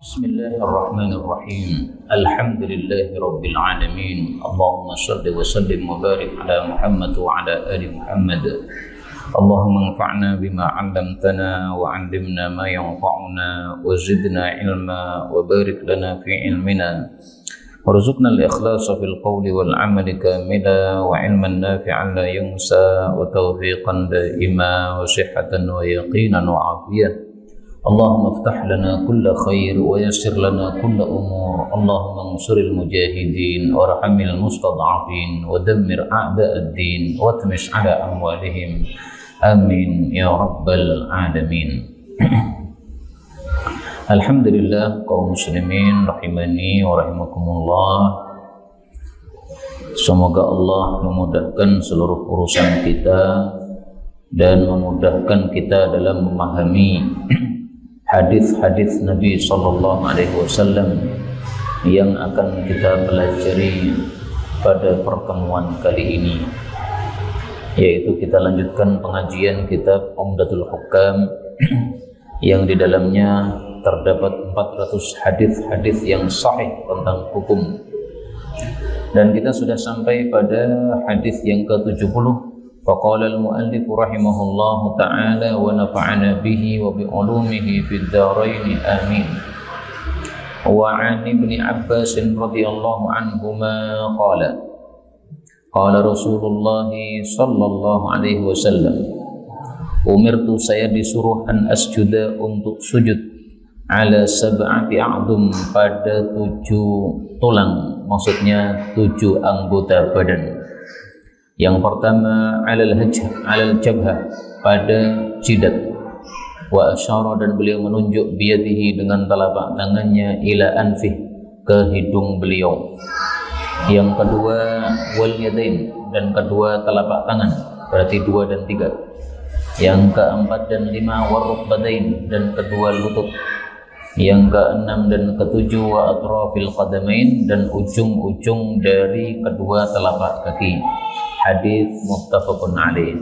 Bismillahirrahmanirrahim. Alhamdulillahi rabbil alamin. Allahumma shalli wa sallim wa barik ala Muhammad wa ala ali Muhammad. Allahumma anfa'na bima 'allamtana wa 'allimna ma yanfa'una wa zidna ilma wa barik lana fi ilmina. Warzuqna al-ikhlasa fil qawli wal 'amali kamila wa 'ilman nafi'an la yunsa wa tawfiqan daima wa sihhatan wa yaqinan wa 'afiyah. Allahumma aftah lana kulla khair wa yassir lana kulla umur. Allahumma ansuril mujahidin wa rahamil mustad'afin wa dammir a'da'ad-din wa tamish ala amwalihim. Amin ya rabbal alamin. Alhamdulillah kaum muslimin rahimani wa rahimakumullah. Semoga Allah memudahkan seluruh urusan kita dan memudahkan kita dalam memahami hadis-hadis Nabi Sallallahu Alaihi Wasallam yang akan kita pelajari pada pertemuan kali ini, yaitu kita lanjutkan pengajian kitab Umdatul Hukam yang di dalamnya terdapat 400 hadis-hadis yang sahih tentang hukum, dan kita sudah sampai pada hadis yang ke-70. Faqala al-muallif rahimahullahu ta'ala wa nafa'ana bihi wa bi'ulumihi fid dharain amin. Wa 'an Ibni Abbas radhiyallahu anhuma qala Rasulullah sallallahu alaihi wasallam, umirtu, saya disuruh an asjuda, untuk sujud, ala sab'ati a'dhum, pada 7 tulang, maksudnya 7 anggota badan. Yang pertama alal jabhah, pada jidat. Wa asyara, dan beliau menunjuk, biyadihi, dengan telapak tangannya, ila anfih, ke hidung beliau. Yang kedua wal yadain, dan kedua telapak tangan, berarti 2 dan 3. Yang keempat dan 5 warukbadain, dan kedua lutut. Yang keenam dan ketujuh wa atrafil qadamain, dan ujung-ujung dari kedua telapak kaki. Hadis muttafaqun alaih.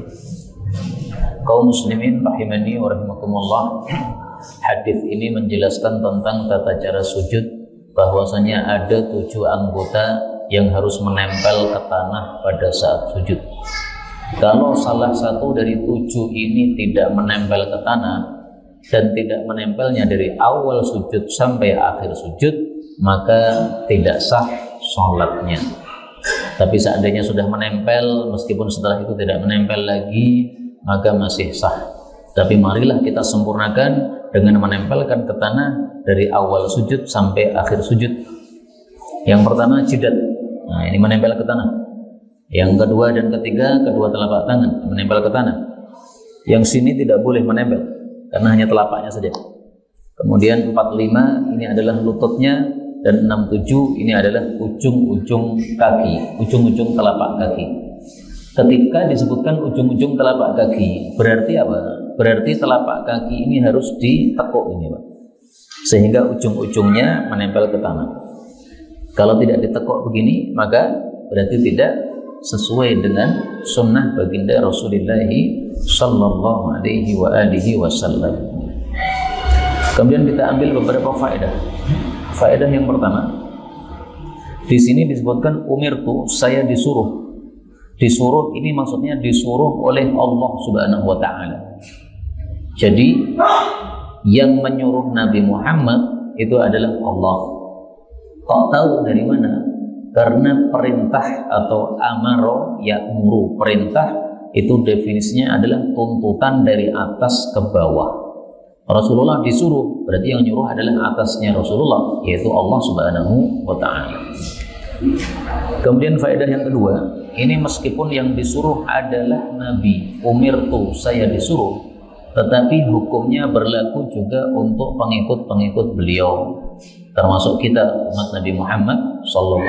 Kaum muslimin rahimani wa rahimakumullah, hadis ini menjelaskan tentang tata cara sujud, bahwasanya ada 7 anggota yang harus menempel ke tanah pada saat sujud. Kalau salah satu dari 7 ini tidak menempel ke tanah dan tidak menempelnya dari awal sujud sampai akhir sujud, maka tidak sah sholatnya. Tapi seandainya sudah menempel, meskipun setelah itu tidak menempel lagi, maka masih sah. Tapi marilah kita sempurnakan dengan menempelkan ke tanah dari awal sujud sampai akhir sujud. Yang pertama jidat, nah ini menempel ke tanah. Yang kedua dan ketiga, kedua telapak tangan menempel ke tanah. Yang sini tidak boleh menempel, karena hanya telapaknya saja. Kemudian 45 ini adalah lututnya, dan 67 ini adalah ujung-ujung kaki, ujung-ujung telapak kaki. Ketika disebutkan ujung-ujung telapak kaki, berarti apa? Berarti telapak kaki ini harus ditekuk ini, Pak, sehingga ujung-ujungnya menempel ke tanah. Kalau tidak ditekuk begini, maka berarti tidak sesuai dengan sunnah baginda Rasulullah Sallallahu Alaihi Wasallam. Kemudian kita ambil beberapa faedah. Faedah yang pertama, di sini disebutkan umirtu, saya disuruh. Disuruh ini maksudnya disuruh oleh Allah Subhanahu wa taala. Jadi yang menyuruh Nabi Muhammad itu adalah Allah. Kok tahu dari mana? Karena perintah atau amaro ya'muru, perintah itu definisinya adalah tuntutan dari atas ke bawah. Rasulullah disuruh, berarti yang nyuruh adalah atasnya Rasulullah, yaitu Allah Subhanahu wa ta'ala. Kemudian faedah yang kedua, ini meskipun yang disuruh adalah Nabi, umirtu, saya disuruh, tetapi hukumnya berlaku juga untuk pengikut-pengikut beliau, termasuk kita umat Nabi Muhammad SAW.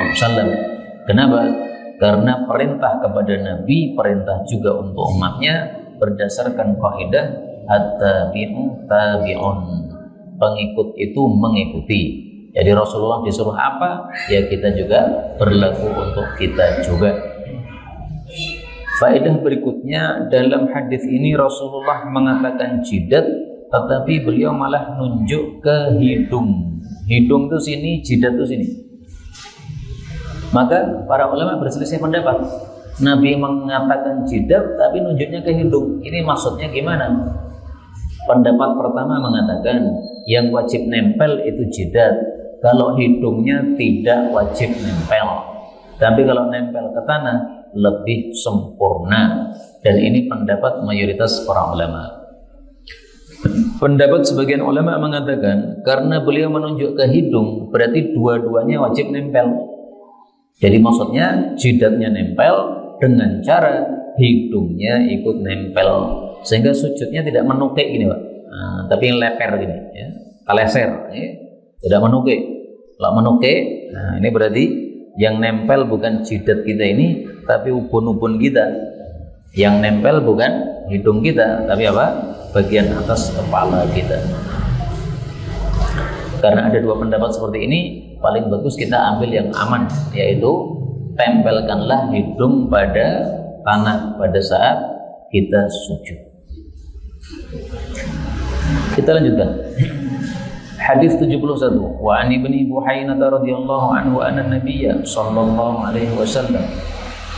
Kenapa? Karena perintah kepada Nabi, perintah juga untuk umatnya berdasarkan kaidah at-tabi'u tabi'un, pengikut itu mengikuti. Jadi Rasulullah disuruh apa, ya kita juga berlaku untuk kita juga. Faedah berikutnya, dalam hadis ini Rasulullah mengatakan jidat, tetapi beliau malah nunjuk ke hidung. hidung itu sini, jidat itu sini. Maka para ulama berselisih pendapat. Nabi mengatakan jidat tapi nunjuknya ke hidung. Ini maksudnya gimana? Pendapat pertama mengatakan yang wajib nempel itu jidat. Kalau hidungnya tidak wajib nempel. Tapi kalau nempel ke tanah lebih sempurna. Dan ini pendapat mayoritas para ulama. Pendapat sebagian ulama mengatakan karena beliau menunjuk ke hidung berarti dua-duanya wajib nempel. Jadi maksudnya jidatnya nempel dengan cara hidungnya ikut nempel sehingga sujudnya tidak menukik gini Pak, tapi leper gini ya, kaleser ya. Tidak menukik. Kalau menukik, nah ini berarti yang nempel bukan jidat kita ini tapi ubun-ubun kita. Yang nempel bukan hidung kita tapi apa? Bagian atas kepala kita. Karena ada dua pendapat seperti ini, paling bagus kita ambil yang aman, yaitu tempelkanlah hidung pada tanah pada saat kita sujud. Kita lanjutkan. Hadis 71. Wa an ibni Buhainah radhiyallahu anhu anna Nabiyya sallallahu alaihi wasallam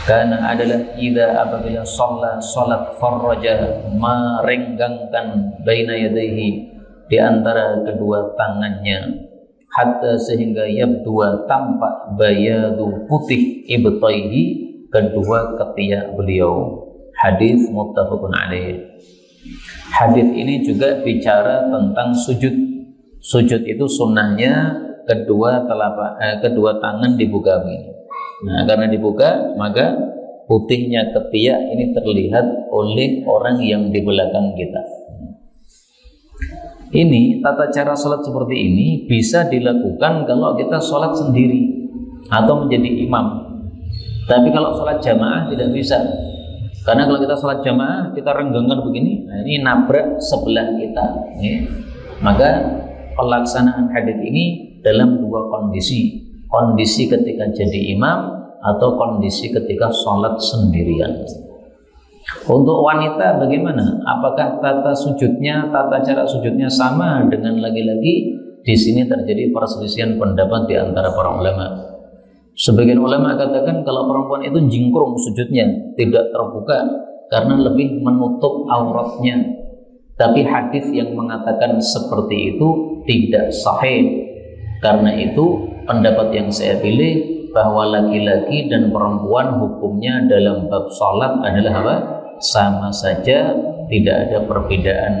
karena adalah idza apabila salat farraja merenggangkan baina yadayhi di antara kedua tangannya hatta sehingga yabdua tampak bayadu putih ibtaihi kedua ketiak beliau. Hadis muttafaqun alaih. Hadis ini juga bicara tentang sujud. Sujud itu sunnahnya kedua tangan dibuka begini. Nah, karena dibuka maka putihnya ketiak ini terlihat oleh orang yang di belakang kita. Ini tata cara sholat seperti ini bisa dilakukan kalau kita sholat sendiri atau menjadi imam. Tapi kalau sholat jamaah tidak bisa. Karena kalau kita sholat jamaah kita renggangkan begini, nah ini nabrak sebelah kita. Maka pelaksanaan hadis ini dalam dua kondisi. Kondisi ketika jadi imam atau kondisi ketika sholat sendirian. Untuk wanita bagaimana? Apakah tata cara sujudnya sama dengan laki-laki? Di sini terjadi perselisihan pendapat di antara para ulama. Sebagian ulama katakan kalau perempuan itu jingkrung sujudnya, tidak terbuka karena lebih menutup auratnya. Tapi hadis yang mengatakan seperti itu tidak sahih. Karena itu pendapat yang saya pilih bahwa laki-laki dan perempuan hukumnya dalam bab sholat adalah apa? Sama saja, tidak ada perbedaan.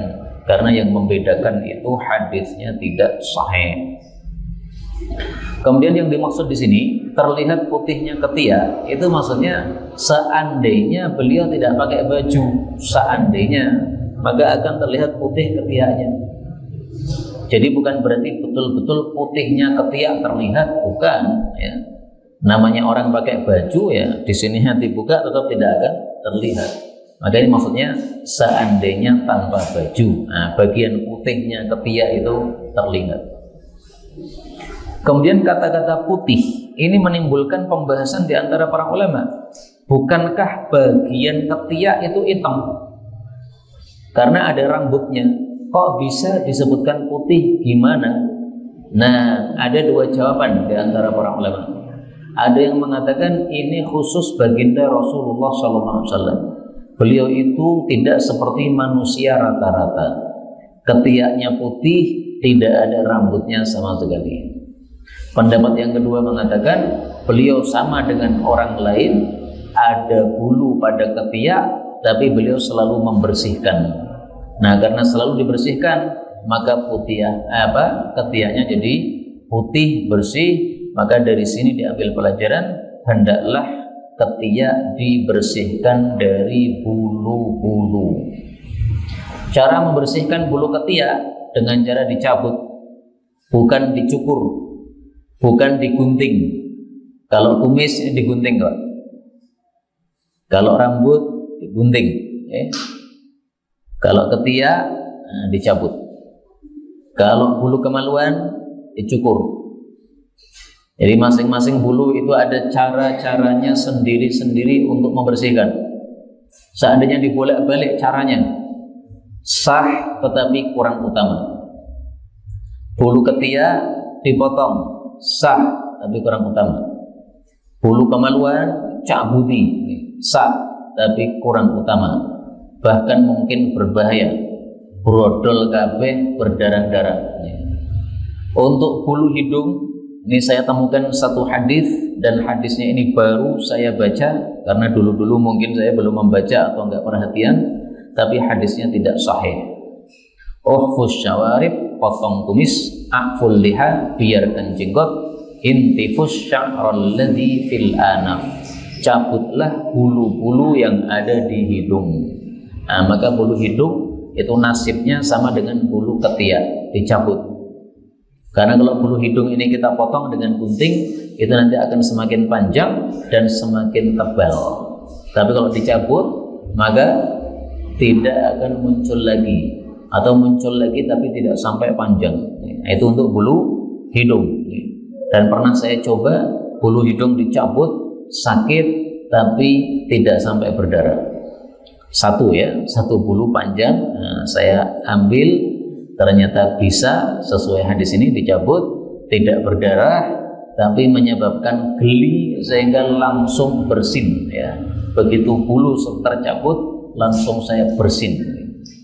Karena yang membedakan itu hadisnya tidak sahih. Kemudian yang dimaksud di sini terlihat putihnya ketiak, itu maksudnya seandainya beliau tidak pakai baju, seandainya maka akan terlihat putih ketiaknya. Jadi bukan berarti betul-betul putihnya ketiak terlihat, bukan ya. Namanya orang pakai baju ya, di sininya dibuka tetap tidak akan terlihat. Maka ini maksudnya seandainya tanpa baju, nah, bagian putihnya ketiak itu terlihat. Kemudian kata-kata putih ini menimbulkan pembahasan di antara para ulama. Bukankah bagian ketiak itu hitam? Karena ada rambutnya. Kok bisa disebutkan putih, gimana? Nah, ada dua jawaban di antara para ulama. Ada yang mengatakan ini khusus baginda Rasulullah SAW. Beliau itu tidak seperti manusia rata-rata. Ketiaknya putih, tidak ada rambutnya sama sekali. Pendapat yang kedua mengatakan beliau sama dengan orang lain, ada bulu pada ketiak, tapi beliau selalu membersihkan. Nah, karena selalu dibersihkan, maka ketiaknya jadi putih bersih. Maka dari sini diambil pelajaran, hendaklah ketiak dibersihkan dari bulu-bulu. Cara membersihkan bulu ketiak dengan cara dicabut, bukan dicukur, bukan digunting. Kalau kumis ini digunting kok. Kalau rambut digunting, Kalau ketiak dicabut. Kalau bulu kemaluan dicukur. Jadi masing-masing bulu itu ada cara-caranya sendiri-sendiri untuk membersihkan. Seandainya dibolak-balik caranya sah, tetapi kurang utama. Bulu ketiak dipotong, sah tapi kurang utama. Bulu kemaluan cabuti, sah tapi kurang utama. Bahkan mungkin berbahaya, brodol kabeh, berdarah-darah. Untuk bulu hidung, ini saya temukan satu hadis, dan hadisnya ini baru saya baca karena dulu-dulu mungkin saya belum membaca atau enggak perhatian, tapi hadisnya tidak sahih. Uhfus syawarib, potong kumis, a'ful liha, biarkan jenggot, intifus sya'ral ladzi fil anaf, cabutlah bulu-bulu yang ada di hidung. Nah, maka bulu hidung itu nasibnya sama dengan bulu ketiak, dicabut. Karena kalau bulu hidung ini kita potong dengan gunting, itu nanti akan semakin panjang dan semakin tebal. Tapi kalau dicabut, maka tidak akan muncul lagi, atau muncul lagi tapi tidak sampai panjang. Nah, itu untuk bulu hidung. Dan pernah saya coba bulu hidung dicabut, sakit tapi tidak sampai berdarah. Satu bulu panjang, saya ambil. Ternyata bisa sesuai hadis ini, dicabut, tidak berdarah, tapi menyebabkan geli sehingga langsung bersin. Ya. Begitu bulu tercabut, langsung saya bersin.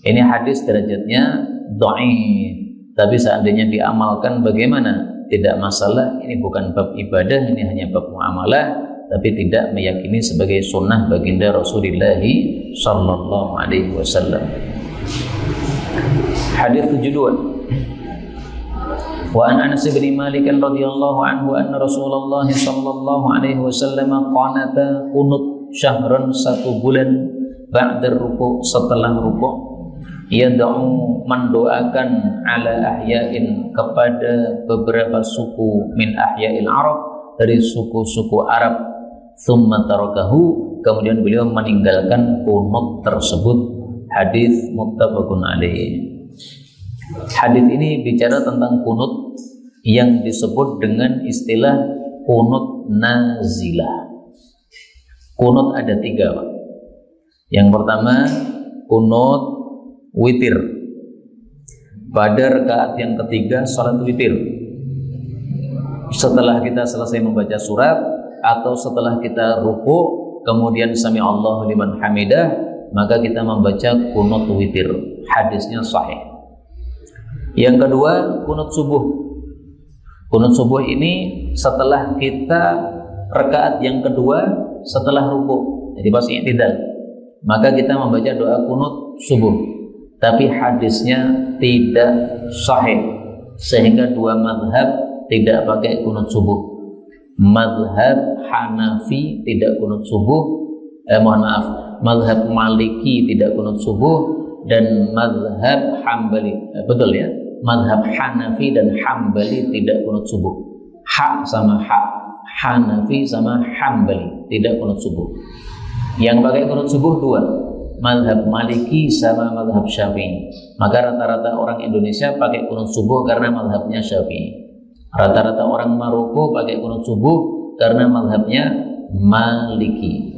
Ini hadis derajatnya dhaif, tapi seandainya diamalkan bagaimana? Tidak masalah. Ini bukan bab ibadah, ini hanya bab muamalah, tapi tidak meyakini sebagai sunnah baginda Rasulullah sallallahu alaihi wasallam. Hadis 72. Wa an Anas bin Malik radhiyallahu anhu anna Rasulullah sallallahu alaihi wasallam qanata qunut syahran, 1 bulan ba'da ruku', setelah ruku', yad'u, mendoakan ala ahya'in, kepada beberapa suku min ahya'il Arab, dari suku-suku Arab. Tsumma tarakahu, kemudian beliau meninggalkan qunut tersebut. Hadis muttafaqun alaih. Hadis ini bicara tentang kunut yang disebut dengan istilah kunut nazilah. Kunut ada 3, Pak. Yang pertama kunut witir. Pada rakaat yang ketiga salat witir. Setelah kita selesai membaca surat atau setelah kita ruku, kemudian sami Allahu liman hamidah, maka kita membaca kunut witir. Hadisnya sahih. Yang kedua, kunut subuh. Kunut subuh ini setelah kita rakaat yang kedua setelah ruku, jadi pas i'tidal, maka kita membaca doa kunut subuh. Tapi hadisnya tidak sahih, sehingga 2 mazhab tidak pakai kunut subuh. Mazhab Hanafi tidak kunut subuh, mazhab Maliki tidak kunut subuh, dan mazhab Hambali, betul ya, mazhab Hanafi dan Hambali tidak kunut subuh. Ha sama ha, Hanafi sama Hambali tidak kunut subuh. Yang pakai kunut subuh 2, mazhab Maliki sama mazhab Syafi'i. Maka rata-rata orang Indonesia pakai kunut subuh karena mazhabnya Syafi'i. Rata-rata orang Maroko pakai kunut subuh karena mazhabnya Maliki.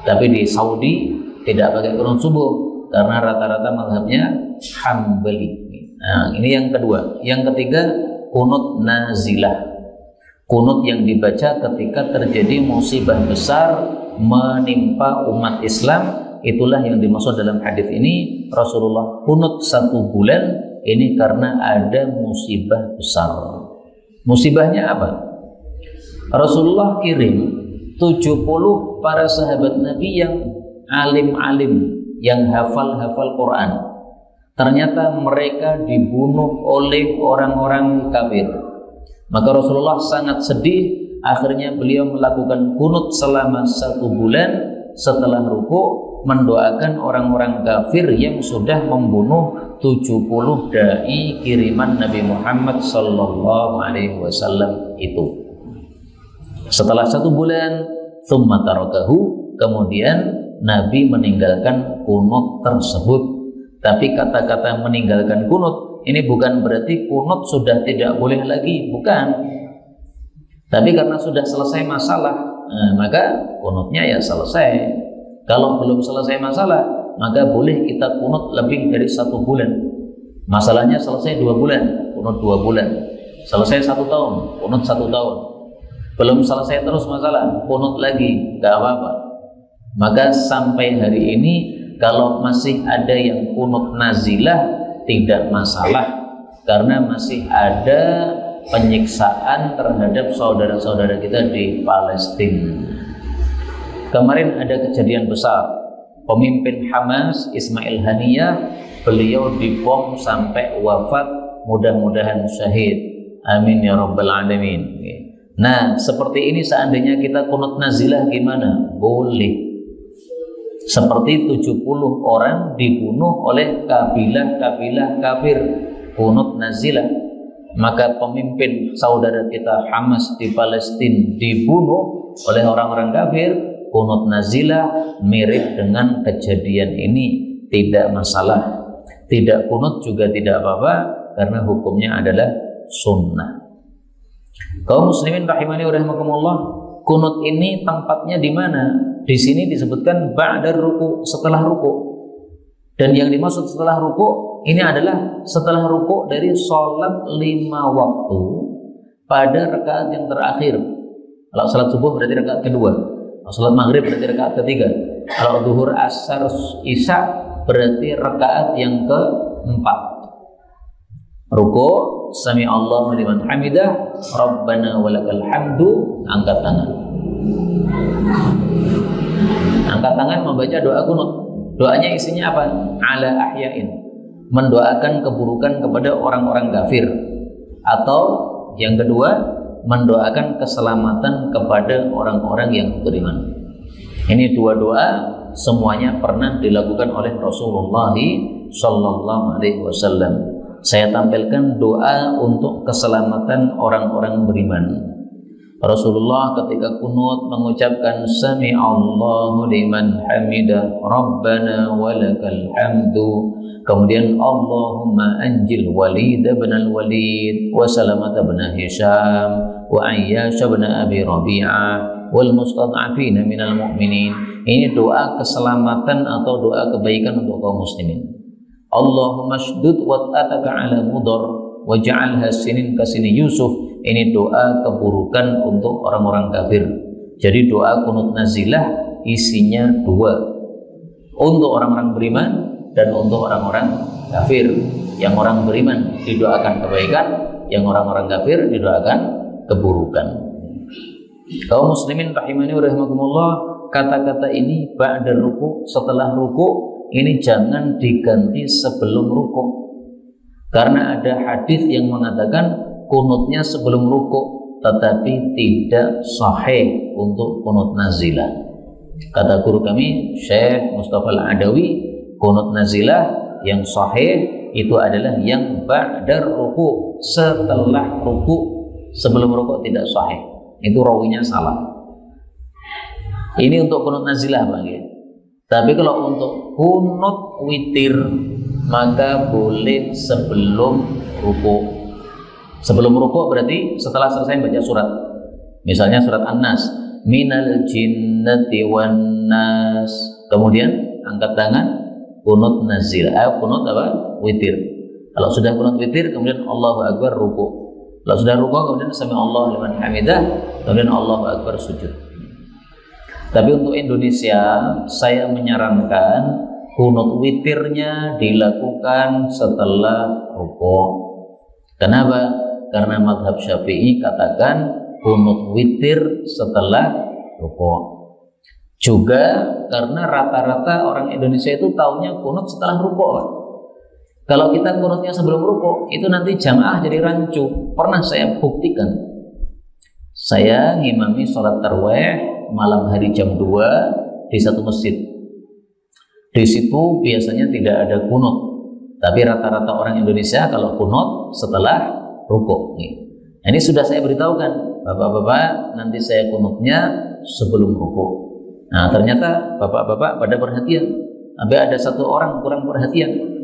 Tapi di Saudi tidak pakai kunut subuh karena rata-rata mazhabnya Hambali. Nah, ini yang kedua. Yang ketiga, kunut nazilah. Kunut yang dibaca ketika terjadi musibah besar menimpa umat Islam. Itulah yang dimaksud dalam hadis ini. Rasulullah kunut 1 bulan ini karena ada musibah besar. Musibahnya apa? Rasulullah kirim 70 para sahabat Nabi yang alim-alim, yang hafal-hafal Quran. Ternyata mereka dibunuh oleh orang-orang kafir. Maka Rasulullah sangat sedih. Akhirnya beliau melakukan kunut selama 1 bulan setelah ruku, mendoakan orang-orang kafir yang sudah membunuh 70 dai kiriman Nabi Muhammad sallallahu alaihi wasallam itu. Setelah 1 bulan, tsumma tarakahu, kemudian Nabi meninggalkan kunut tersebut. Tapi kata-kata meninggalkan kunut ini bukan berarti kunut sudah tidak boleh lagi, bukan. Tapi karena sudah selesai masalah, maka kunutnya ya selesai. Kalau belum selesai masalah, maka boleh kita kunut lebih dari 1 bulan. Masalahnya selesai 2 bulan, kunut 2 bulan. selesai 1 tahun, kunut 1 tahun, belum selesai terus masalah, kunut lagi, nggak apa-apa. Maka sampai hari ini kalau masih ada yang kunut nazilah tidak masalah, karena masih ada penyiksaan terhadap saudara-saudara kita di Palestina. Kemarin ada kejadian besar, pemimpin Hamas Ismail Haniyah, beliau dibom sampai wafat, mudah-mudahan syahid, amin ya rabbal alamin. Nah, seperti ini seandainya kita kunut nazilah gimana? Boleh. Seperti 70 orang dibunuh oleh kabilah-kabilah kafir, kunut nazilah. Maka pemimpin saudara kita Hamas di Palestina dibunuh oleh orang-orang kafir, kunut nazilah, mirip dengan kejadian ini, tidak masalah. Tidak kunut juga tidak apa-apa, karena hukumnya adalah sunnah. Kaum muslimin rahimani wa rahimakumullah, kunut ini tempatnya di mana? Di sini disebutkan ba'da ruku, setelah ruku. Dan yang dimaksud setelah ruku ini adalah setelah ruku dari sholat 5 waktu pada rakaat yang terakhir. Kalau sholat subuh berarti rakaat kedua, kalau sholat maghrib berarti rakaat ketiga, kalau zuhur, asar, isya berarti rakaat yang keempat. Ruku, sami Allahu liman hamidah, Rabbana walakal hamdu, angkat tangan. Angkat tangan membaca doa kunut. Doanya isinya apa? Ala ahyain, mendoakan keburukan kepada orang-orang kafir. Atau yang kedua, mendoakan keselamatan kepada orang-orang yang beriman. Ini 2 doa semuanya pernah dilakukan oleh Rasulullah sallallahu alaihi wasallam. Saya tampilkan doa untuk keselamatan orang-orang beriman. Rasulullah ketika kunut mengucapkan sami Allahu liman hamidah, Rabbana walakal hamdu. Kemudian Allahumma anjil Walid bin al-Walid wa Salamah bin Hisham wa Ayyash bin Abi Rabi'ah wal mustad'afina minal mu'minin. Ini doa keselamatan atau doa kebaikan untuk kaum muslimin. Allahumma shdud wat'ataka ala mudar waj'alha sinin kasini Yusuf. Ini doa keburukan untuk orang-orang kafir. Jadi doa kunut nazilah isinya 2, untuk orang-orang beriman dan untuk orang-orang kafir. Yang orang beriman didoakan kebaikan, yang orang-orang kafir didoakan keburukan. Kaum muslimin rahimani wa rahimakumullah, kata-kata ini ba'da ruku, setelah ruku, ini jangan diganti sebelum ruku, karena ada hadis yang mengatakan kunutnya sebelum ruku, tetapi tidak sahih untuk kunut nazilah. Kata guru kami Syekh Mustafa Al-Adawi, kunut nazilah yang sahih itu adalah yang ba'da ruku, setelah ruku. Sebelum ruku tidak sahih, itu rawinya salah. Ini untuk kunut nazilah Pak. Tapi kalau untuk kunut witir maka boleh sebelum ruku. Sebelum ruku berarti setelah selesai baca surat. Misalnya surat An-Nas, minal jinnati wan nas. Kemudian angkat tangan, kunut nazilah. Kunut apa? Witir. Kalau sudah kunut witir kemudian Allahu Akbar ruku. Kalau sudah ruku kemudian sami Allahu liman hamidah, kemudian Allahu Akbar sujud. Tapi untuk Indonesia saya menyarankan kunut witirnya dilakukan setelah ruku. Kenapa? Karena mazhab Syafi'i katakan kunut witir setelah ruku. Juga karena rata-rata orang Indonesia itu taunya kunut setelah ruku. Kalau kita kunutnya sebelum ruku, itu nanti jamaah jadi rancu. Pernah saya buktikan. Saya ngimami sholat tarawih malam hari jam 2 di satu masjid. Di situ biasanya tidak ada kunut, tapi rata-rata orang Indonesia kalau kunut setelah ruku. Ini sudah saya beritahukan, bapak-bapak nanti saya kunutnya sebelum ruku. Nah ternyata bapak-bapak pada perhatian, tapi ada satu orang kurang perhatian.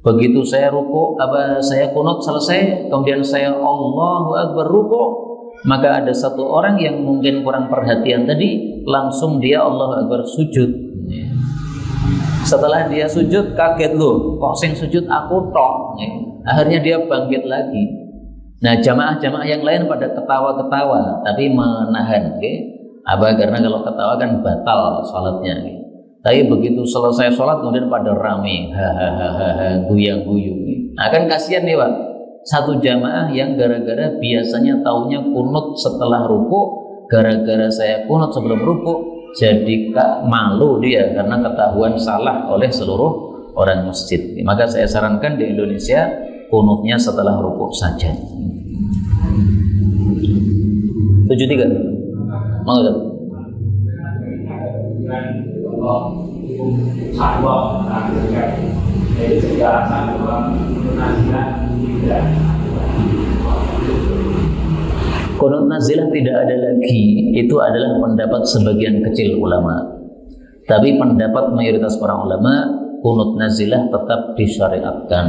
Begitu saya ruku, saya kunut selesai, kemudian saya Allahu Akbar ruku, maka ada satu orang yang mungkin kurang perhatian tadi, langsung dia Allahu Akbar sujud. Setelah dia sujud kaget, loh kok sing sujud aku tok. Akhirnya dia bangkit lagi. Nah, jamaah-jamaah yang lain pada ketawa-ketawa tapi menahan, karena kalau ketawa kan batal salatnya. Tapi begitu selesai sholat kemudian pada rame, hahaha, guyang-guyu. Nah, kan kasihan nih Pak, satu jamaah yang gara-gara biasanya taunya kunut setelah rukuk, gara-gara saya kunut sebelum rukuk, jadi malu dia karena ketahuan salah oleh seluruh orang masjid. Maka saya sarankan di Indonesia kunutnya setelah rukuk saja. 73. Mau nggak? Qunut nazilah tidak ada lagi. Itu adalah pendapat sebagian kecil ulama. Tapi pendapat mayoritas para ulama, qunut nazilah tetap disyariatkan.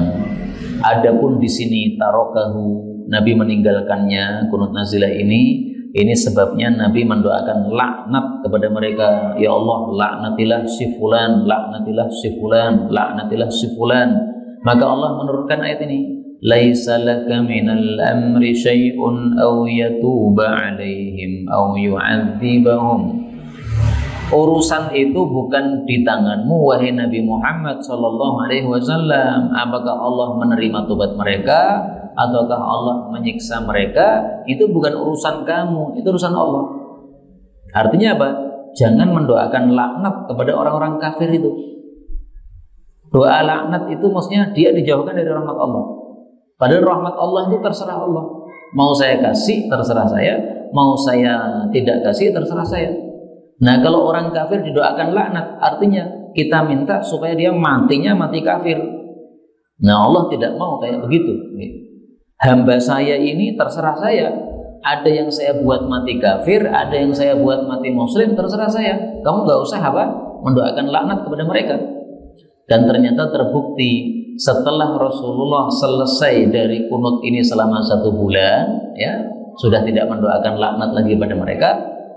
Adapun di sini tarokahu, Nabi meninggalkannya qunut nazilah ini sebabnya Nabi mendoakan laknat kepada mereka. Ya Allah, laknatilah si fulan, laknatilah si fulan, laknatilah si fulan. Maka Allah menurunkan ayat ini, laisa laka minal amri syai'un aw yatuba 'alaihim aw yu'adzibahum. Urusan itu bukan di tanganmu wahai Nabi Muhammad sallallahu alaihi wasallam. Apakah Allah menerima tobat mereka ataukah Allah menyiksa mereka, itu bukan urusan kamu, itu urusan Allah. Artinya apa? Jangan mendoakan laknat kepada orang-orang kafir itu. Doa laknat itu maksudnya dia dijauhkan dari rahmat Allah. Padahal rahmat Allah itu terserah Allah. Mau saya kasih terserah saya, mau saya tidak kasih terserah saya. Nah, kalau orang kafir didoakan laknat, artinya kita minta supaya dia matinya mati kafir. Nah, Allah tidak mau kayak begitu. Hamba saya ini terserah saya. Ada yang saya buat mati kafir, ada yang saya buat mati muslim, terserah saya. Kamu nggak usah mendoakan laknat kepada mereka. Dan ternyata terbukti setelah Rasulullah selesai dari kunut ini selama 1 bulan, sudah tidak mendoakan laknat lagi pada mereka.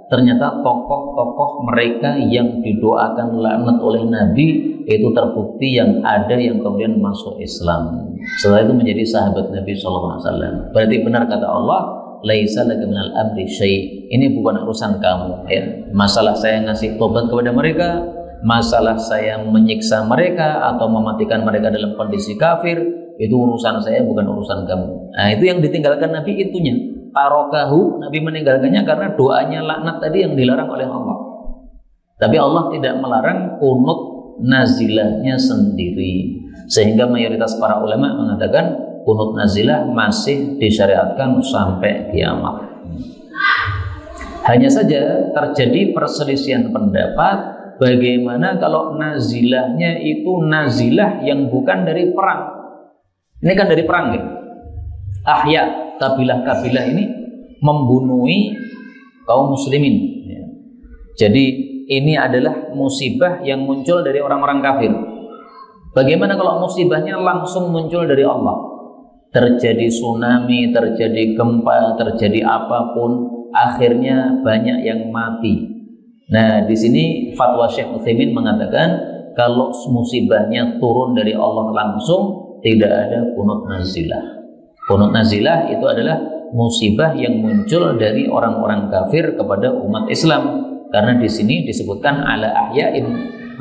Ternyata tokoh-tokoh mereka yang didoakan laknat oleh Nabi itu terbukti yang ada yang kemudian masuk Islam. Setelah itu menjadi sahabat Nabi SAW. Berarti benar kata Allah, laisa laka minal amri syai'. Ini bukan urusan kamu. Masalah saya ngasih tobat kepada mereka, masalah saya menyiksa mereka atau mematikan mereka dalam kondisi kafir, itu urusan saya, bukan urusan kamu. Nah, itu yang ditinggalkan Nabi itunya. Tarokahu, Nabi meninggalkannya karena doanya laknat tadi yang dilarang oleh Allah. Tapi Allah tidak melarang kunut nazilahnya sendiri. Sehingga mayoritas para ulama mengatakan kunut nazilah masih disyariatkan sampai kiamat. Hanya saja terjadi perselisihan pendapat bagaimana kalau nazilahnya itu nazilah yang bukan dari perang. Ini kan dari perang ya. Ahya, kabilah-kabilah ini membunuhi kaum muslimin. Jadi ini adalah musibah yang muncul dari orang-orang kafir. Bagaimana kalau musibahnya langsung muncul dari Allah? Terjadi tsunami, terjadi gempa, terjadi apapun, akhirnya banyak yang mati. Nah, di sini fatwa Syekh Utsaimin mengatakan kalau musibahnya turun dari Allah langsung, tidak ada qunut nazilah. Qunut nazilah itu adalah musibah yang muncul dari orang-orang kafir kepada umat Islam. Karena di sini disebutkan ala ahya'in,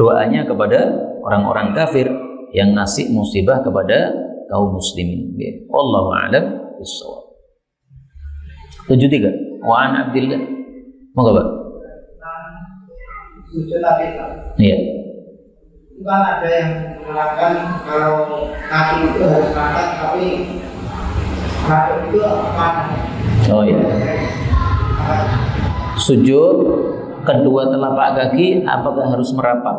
doanya kepada orang-orang kafir yang ngasih musibah kepada kaum muslimin. Wallahu a'lam bishawab. 73. Wa an Abdillah. Moga Pak. Sujud tapi iya. Itu kan ada yang mengatakan kalau kaki itu harus angkat, tapi kaki itu apa? Oh iya. Sujud kedua telapak kaki apakah harus merapat?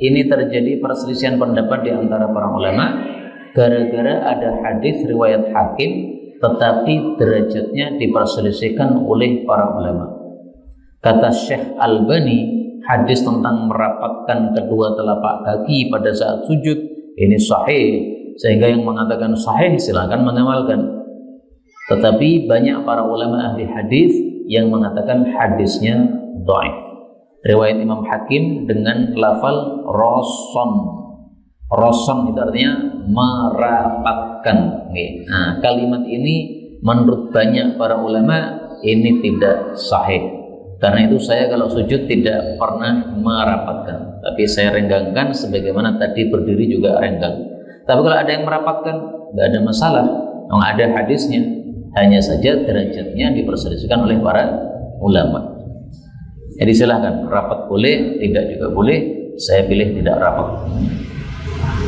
Ini terjadi perselisihan pendapat di antara para ulama gara-gara ada hadis riwayat Hakim tetapi derajatnya diperselisihkan oleh para ulama. Kata Syekh Albani, hadis tentang merapatkan kedua telapak kaki pada saat sujud ini sahih, sehingga yang mengatakan sahih silakan mengamalkan. Tetapi banyak para ulama ahli hadis yang mengatakan hadisnya dhaif. Riwayat Imam Hakim dengan lafal roson. Roson itu artinya merapatkan. Nah, kalimat ini menurut banyak para ulama ini tidak sahih. Karena itu saya kalau sujud tidak pernah merapatkan, tapi saya renggangkan sebagaimana tadi berdiri juga renggang. Tapi kalau ada yang merapatkan, nggak ada masalah, nggak ada hadisnya. Hanya saja derajatnya diperselisihkan oleh para ulama. Jadi silahkan, rapat boleh, tidak juga boleh. Saya pilih tidak rapat.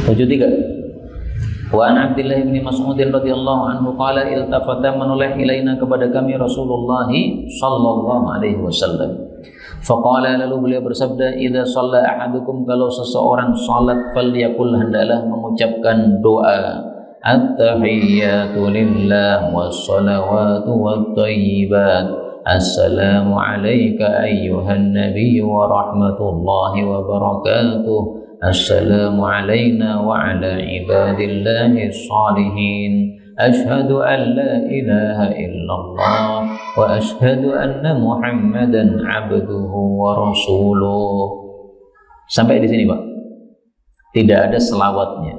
73. Wa an Abdullah bin Mas'ud radhiyallahu anhu qala iltafata menoleh ilaina kepada kami Rasulullah sallallahu alaihi wasallam. Faqala lalu beliau bersabda, "Idza shalla ahadukum kalau seseorang salat falyaqul hendaklah mengucapkan doa at-tahiyyatu lillah was-salawatu wat-thayyibat. Assalamu alayka ayyuhan nabiy wa rahmatullahi wa barakatuh. Assalamu alayna wa ala ibadillahi salihin. Ashhadu an la ilaha illallah wa ashhadu anna Muhammadan abduhu wa rasuluh." Sampai di sini, Pak. Tidak ada selawatnya.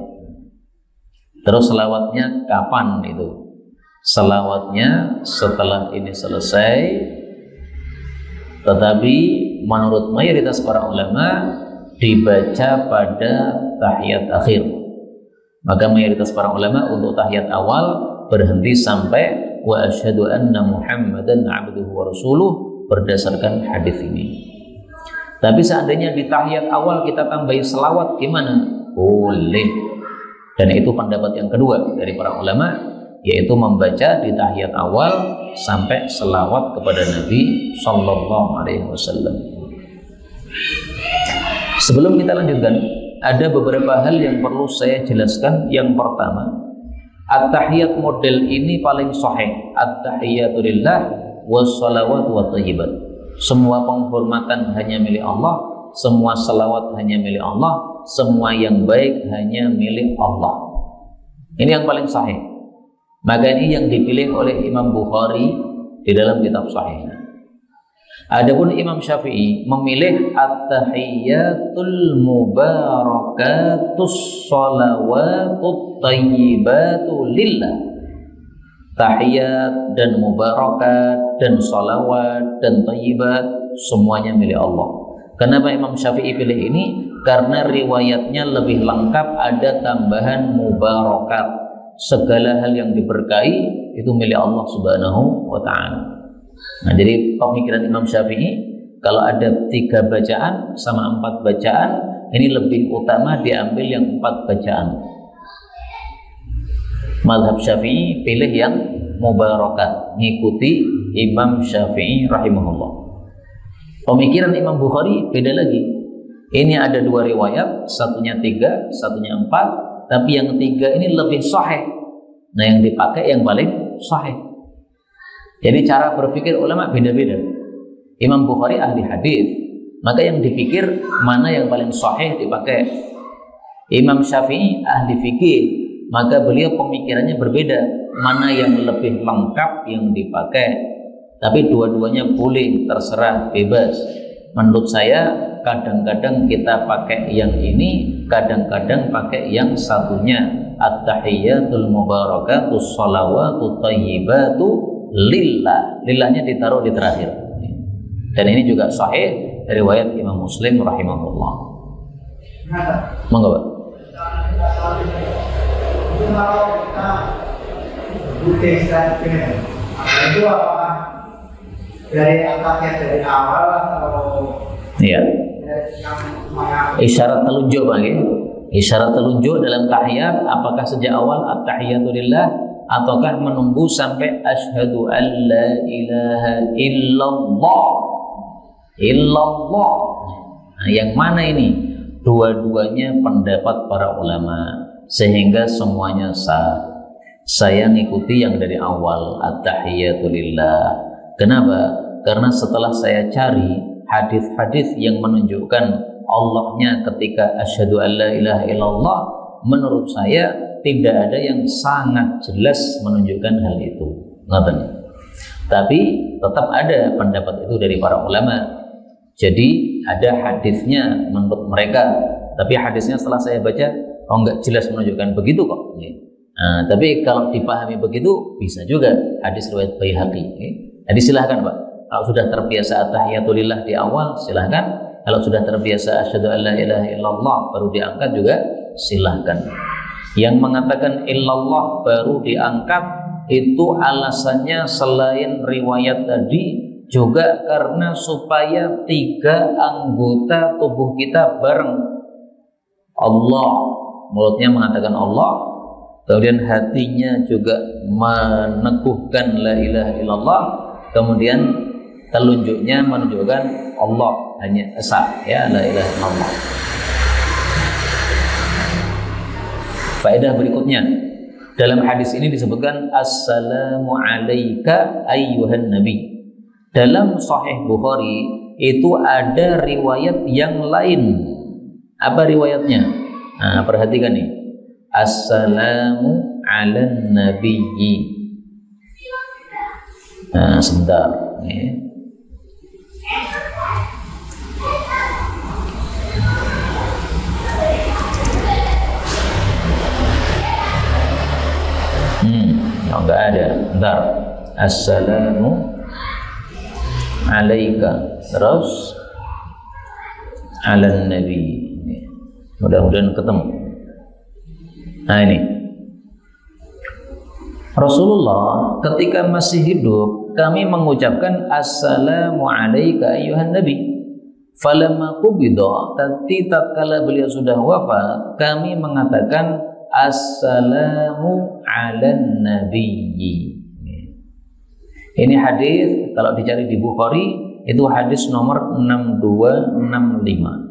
Terus selawatnya kapan itu? Selawatnya setelah ini selesai. Tetapi menurut mayoritas para ulama dibaca pada tahiyat akhir. Maka mayoritas para ulama untuk tahiyat awal berhenti sampai wa asyhadu anna Muhammadan abduhu wa rasuluh berdasarkan hadis ini. Tapi seandainya di tahiyat awal kita tambahi selawat gimana? Boleh. Dan itu pendapat yang kedua dari para ulama, yaitu membaca di tahiyat awal sampai selawat kepada Nabi sallallahu alaihi wasallam. Sebelum kita lanjutkan, ada beberapa hal yang perlu saya jelaskan. Yang pertama, at-tahiyat model ini paling sahih. At-tahiyatu lillah wassalawatu wathayyibat. Semua penghormatan hanya milik Allah, semua salawat hanya milik Allah, semua yang baik hanya milik Allah. Ini yang paling sahih. Maka ini yang dipilih oleh Imam Bukhari di dalam kitab sahihnya. Adapun Imam Syafi'i memilih at-tahiyyatul mubarakatus shalawatut thayyibatu lillah. Tahiyat dan mubarakat dan shalawat dan thayyibat semuanya milik Allah. Kenapa Imam Syafi'i pilih ini? Karena riwayatnya lebih lengkap, ada tambahan mubarakat. Segala hal yang diberkahi itu milik Allah Subhanahu wa ta'ala. Nah, jadi pemikiran Imam Syafi'i, kalau ada 3 bacaan sama 4 bacaan, ini lebih utama diambil yang 4 bacaan. Mazhab Syafi'i pilih yang mubarakat, ngikuti Imam Syafi'i rahimahullah. Pemikiran Imam Bukhari beda lagi. Ini ada 2 riwayat, satunya 3, satunya 4, tapi yang 3 ini lebih sahih. Nah, yang dipakai yang paling sahih. Jadi cara berpikir ulama beda-beda. Imam Bukhari ahli hadis, maka yang dipikir mana yang paling sahih dipakai. Imam Syafi'i ahli fikih, maka beliau pemikirannya berbeda, mana yang lebih lengkap yang dipakai. Tapi dua-duanya boleh, terserah, bebas. Menurut saya kadang-kadang kita pakai yang ini, kadang-kadang pakai yang satunya. At-tahiyyatul mubarakatus shalawatut thayyibatu lillah. Lillahnya ditaruh di terakhir. Dan ini juga sahih dari riwayat Imam Muslim rahimahullah. Monggo, Pak. Kalau kita butuh istirahat, itu apakah dari angkatnya dari awal atau? Iya. Isyarat telunjuk, Pak. Isyarat telunjuk dalam tahiyat, apakah sejak awal at-tahiyatu lillah ataukah menunggu sampai asyhadu an la ilaha illallah. Nah, yang mana ini? Dua-duanya pendapat para ulama, sehingga semuanya sah. Saya ngikuti yang dari awal, at-tahiyatu lillah. Kenapa? Karena setelah saya cari hadis-hadis yang menunjukkan Allahnya ketika asyhadu an la ilaha illallah, menurut saya tidak ada yang sangat jelas menunjukkan hal itu. Tapi tetap ada pendapat itu dari para ulama. Jadi ada hadisnya menurut mereka, tapi hadisnya setelah saya baca, oh enggak jelas menunjukkan begitu kok. Nah, tapi kalau dipahami begitu bisa juga hadis riwayat Baihaqi. Jadi silahkan Pak. Kalau sudah terbiasa at-tahiyatulillah di awal silahkan. Kalau sudah terbiasa asyhadu an la ilaha illallah baru diangkat juga silahkan. Yang mengatakan illallah baru diangkat itu alasannya selain riwayat tadi juga karena supaya 3 anggota tubuh kita bareng. Allah, mulutnya mengatakan Allah, kemudian hatinya juga meneguhkan la ilaha illallah, kemudian telunjuknya menunjukkan Allah hanya esa, ya la ilaha illallah. Faedah berikutnya, dalam hadis ini disebutkan assalamu alayka ayyuhan nabi. Dalam Sahih Bukhari itu ada riwayat yang lain. Apa riwayatnya? Nah, perhatikan nih. Assalamu alan nabiyyi. Nah, sebentar. Enggak ada. Bentar. Assalamu alaika. Terus alan nabi. Mudah-mudahan ketemu. Nah ini Rasulullah ketika masih hidup kami mengucapkan assalamu alaika ayyuhan nabi. Falamma qubida, tapi tatkala beliau sudah wafat kami mengatakan assalamu alan nabiyyi. Ini hadis kalau dicari di Bukhari itu hadis nomor 6265.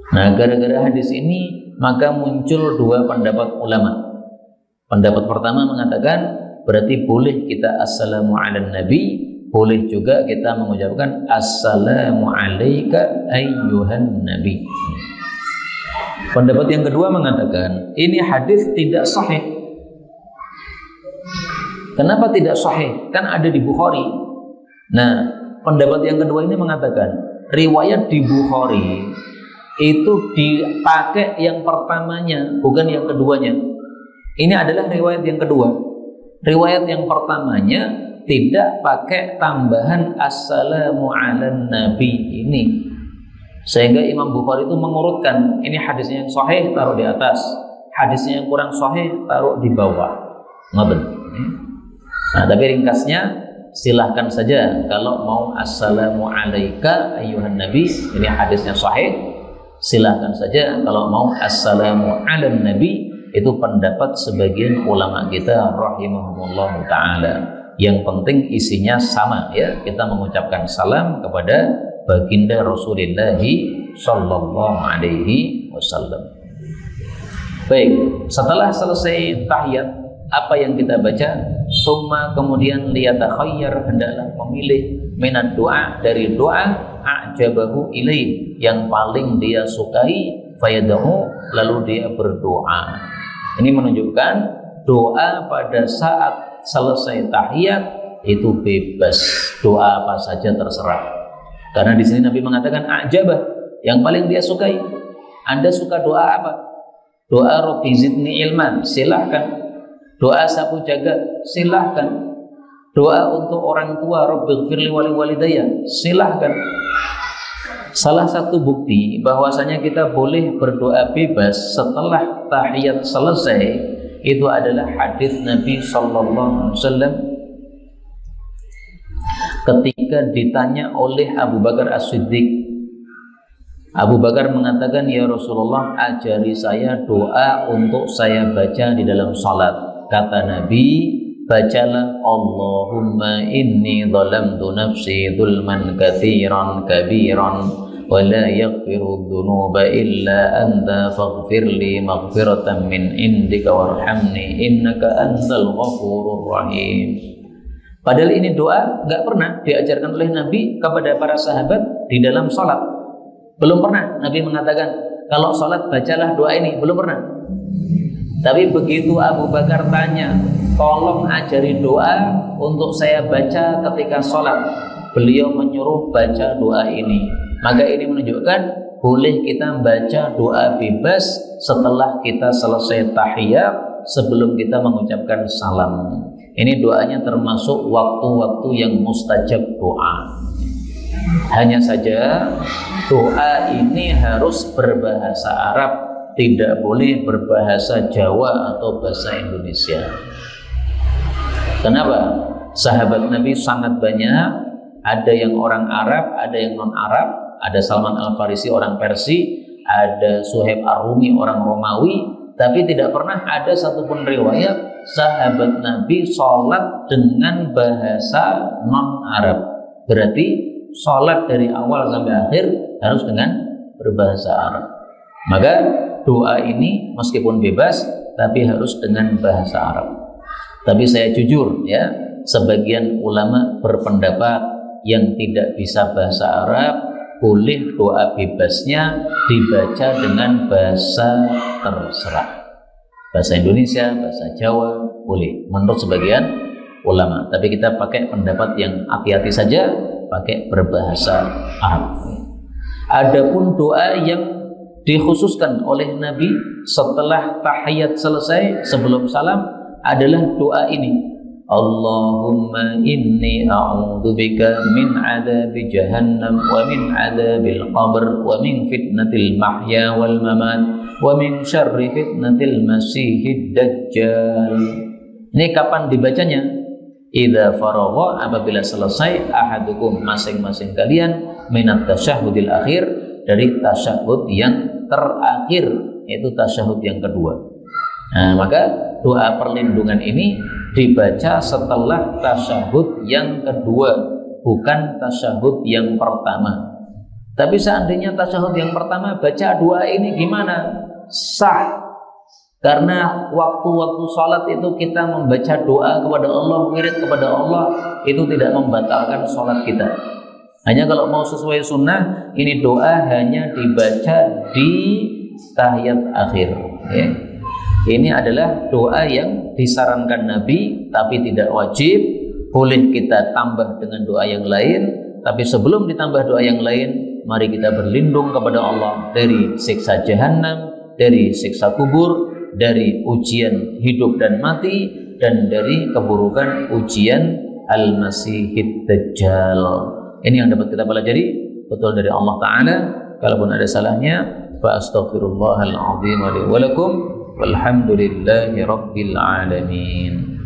Nah, gara-gara hadis ini maka muncul 2 pendapat ulama. Pendapat pertama mengatakan berarti boleh kita assalamu alan nabi, boleh juga kita mengucapkan assalamu alaika ayyuhan nabi. Pendapat yang kedua mengatakan ini hadis tidak sahih. Kenapa tidak sahih? Kan ada di Bukhari. Nah, pendapat yang kedua ini mengatakan riwayat di Bukhari itu dipakai yang pertamanya, bukan yang keduanya. Ini adalah riwayat yang kedua. Riwayat yang pertamanya tidak pakai tambahan assalamu alan nabi ini. Sehingga Imam Bukhari itu mengurutkan, ini hadisnya yang sahih taruh di atas, hadisnya yang kurang sahih taruh di bawah. Ngoten. Nah, tapi ringkasnya silahkan saja kalau mau assalamu alaika ayyuhan nabi, ini hadisnya sahih. Silahkan saja kalau mau assalamu ala nabi, itu pendapat sebagian ulama kita rahimahumullah ta'ala. Yang penting isinya sama, ya, kita mengucapkan salam kepada baginda Rasulullah sallallahu alaihi wasallam. Baik, setelah selesai tahiyat apa yang kita baca? Summa kemudian liyatakhayyar, hendaklah memilih minat doa, dari doa a'jabahu ilaih, yang paling dia sukai, fayadahu, lalu dia berdoa. Ini menunjukkan doa pada saat selesai tahiyat itu bebas, doa apa saja terserah. Karena di sini Nabi mengatakan a'jabah, yang paling dia sukai. Anda suka doa apa? Doa Rabbi zidni ilman, silahkan. Doa sapu jagat, silahkan. Doa untuk orang tua, Rabbighfirli wali walidayya, silahkan. Salah satu bukti bahwasanya kita boleh berdoa bebas setelah tahiyat selesai itu adalah hadis Nabi sallallahu alaihi wasallam ketika ditanya oleh Abu Bakar As-Siddiq. Abu Bakar mengatakan, ya Rasulullah, ajari saya doa untuk saya baca di dalam salat. Kata Nabi, bacalah Allahumma inni zalamtu nafsi zulman katsiran kabiran wa la yaghfiru dzunuba illa anta faghfirli maghfiratan min indika warhamni innaka antal ghafurur rahim. Padahal ini doa nggak pernah diajarkan oleh Nabi kepada para sahabat di dalam salat. Belum pernah Nabi mengatakan kalau salat bacalah doa ini, belum pernah. Tapi begitu Abu Bakar tanya, tolong ajari doa untuk saya baca ketika sholat, beliau menyuruh baca doa ini. Maka ini menunjukkan boleh kita baca doa bebas setelah kita selesai tahiyat sebelum kita mengucapkan salam. Ini doanya termasuk waktu-waktu yang mustajab doa. Hanya saja doa ini harus berbahasa Arab, tidak boleh berbahasa Jawa atau bahasa Indonesia. Kenapa? Sahabat Nabi sangat banyak, ada yang orang Arab, ada yang non-Arab, ada Salman Al-Farisi orang Persia, ada Suhaib Ar-Rumi orang Romawi, tapi tidak pernah ada satupun riwayat sahabat Nabi sholat dengan bahasa non-Arab. Berarti sholat dari awal sampai akhir harus dengan berbahasa Arab. Maka doa ini meskipun bebas, tapi harus dengan bahasa Arab. Tapi saya jujur ya, sebagian ulama berpendapat yang tidak bisa bahasa Arab, boleh doa bebasnya dibaca dengan bahasa terserah. Bahasa Indonesia, bahasa Jawa, boleh menurut sebagian ulama. Tapi kita pakai pendapat yang hati-hati saja, pakai berbahasa Arab. Adapun doa yang dikhususkan oleh Nabi setelah tahiyat selesai sebelum salam adalah doa ini. Allahumma inni a'udzubika min adzabi jahannam wa min adzabil qabr wa min fitnatil mahya wal mamat wa min syarri fitnatil masihid dajjal. Ini kapan dibacanya? Idza faragha, apabila selesai ahadukum, masing-masing kalian, minat tasyahudil akhir, dari tasyahud yang terakhir, yaitu tasyahud yang kedua. Nah, maka doa perlindungan ini dibaca setelah tasyahud yang kedua, bukan tasyahud yang pertama. Tapi seandainya tasyahud yang pertama baca doa ini gimana? Sah. Karena waktu-waktu sholat itu kita membaca doa kepada Allah, wirid kepada Allah, itu tidak membatalkan sholat kita. Hanya kalau mau sesuai sunnah, ini doa hanya dibaca di tahiyat akhir ya. Ini adalah doa yang disarankan Nabi, tapi tidak wajib. Boleh kita tambah dengan doa yang lain, tapi sebelum ditambah doa yang lain, mari kita berlindung kepada Allah dari siksa jahanam, dari siksa kubur, dari ujian hidup dan mati, dan dari keburukan ujian Al-Masihid Dajjal. Ini yang dapat kita pelajari betul dari Allah Ta'ala. Kalaupun ada salahnya, fa astaghfirullahal azim wa lakum. Walhamdulillahi rabbil alamin.